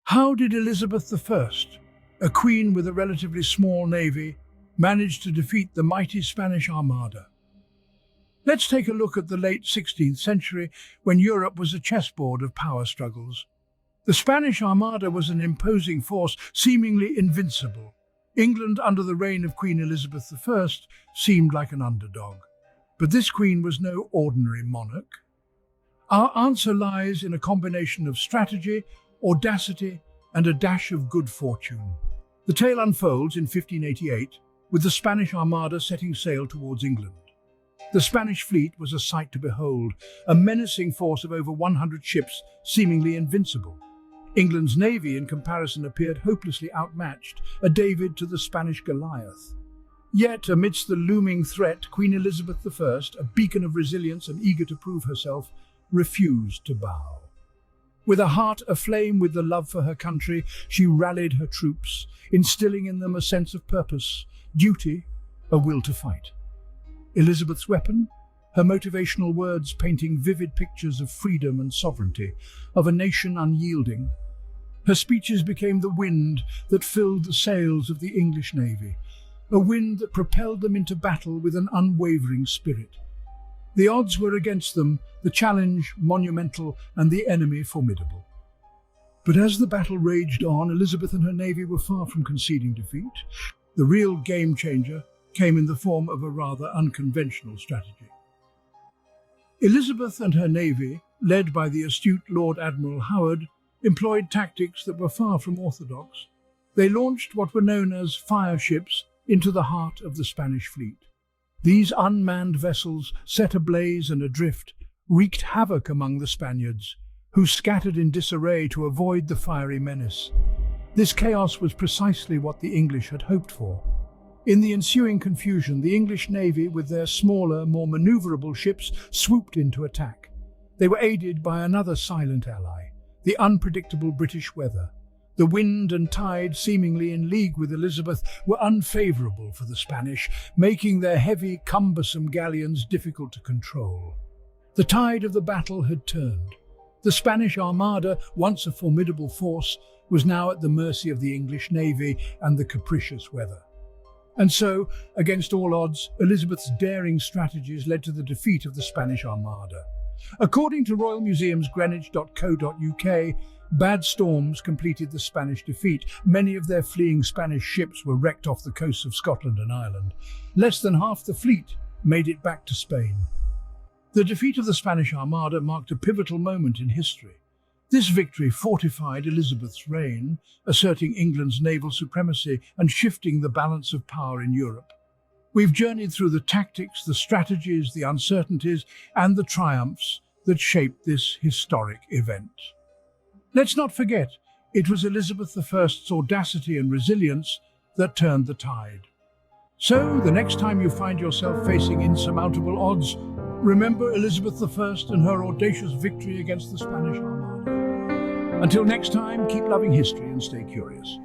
How did Elizabeth I, a queen with a relatively small navy, manage to defeat the mighty Spanish Armada? Let's take a look at the late 16th century when Europe was a chessboard of power struggles. The Spanish Armada was an imposing force, seemingly invincible. England, under the reign of Queen Elizabeth I, seemed like an underdog. But this queen was no ordinary monarch. Our answer lies in a combination of strategy, audacity, and a dash of good fortune. The tale unfolds in 1588, with the Spanish Armada setting sail towards England. The Spanish fleet was a sight to behold, a menacing force of over 100 ships, seemingly invincible. England's navy, in comparison, appeared hopelessly outmatched, a David to the Spanish Goliath. Yet, amidst the looming threat, Queen Elizabeth I, a beacon of resilience and eager to prove herself, refused to bow. With a heart aflame with the love for her country, she rallied her troops, instilling in them a sense of purpose, duty, a will to fight. Elizabeth's weapon? Her motivational words painting vivid pictures of freedom and sovereignty, of a nation unyielding. Her speeches became the wind that filled the sails of the English navy, a wind that propelled them into battle with an unwavering spirit. The odds were against them, the challenge monumental and the enemy formidable. But as the battle raged on, Elizabeth and her navy were far from conceding defeat. The real game changer came in the form of a rather unconventional strategy. Elizabeth and her navy, led by the astute Lord Admiral Howard, employed tactics that were far from orthodox. They launched what were known as fire ships into the heart of the Spanish fleet. These unmanned vessels, set ablaze and adrift, wreaked havoc among the Spaniards, who scattered in disarray to avoid the fiery menace. This chaos was precisely what the English had hoped for. In the ensuing confusion, the English navy, with their smaller, more maneuverable ships, swooped in to attack. They were aided by another silent ally, the unpredictable British weather. The wind and tide, seemingly in league with Elizabeth, were unfavourable for the Spanish, making their heavy, cumbersome galleons difficult to control. The tide of the battle had turned. The Spanish Armada, once a formidable force, was now at the mercy of the English navy and the capricious weather. And so, against all odds, Elizabeth's daring strategies led to the defeat of the Spanish Armada. According to Royal Museum's Greenwich.co.uk, bad storms completed the Spanish defeat. Many of their fleeing Spanish ships were wrecked off the coasts of Scotland and Ireland. Less than half the fleet made it back to Spain. The defeat of the Spanish Armada marked a pivotal moment in history. This victory fortified Elizabeth's reign, asserting England's naval supremacy and shifting the balance of power in Europe. We've journeyed through the tactics, the strategies, the uncertainties, and the triumphs that shaped this historic event. Let's not forget, it was Elizabeth I's audacity and resilience that turned the tide. So, the next time you find yourself facing insurmountable odds, remember Elizabeth I and her audacious victory against the Spanish Armada. Until next time, keep loving history and stay curious.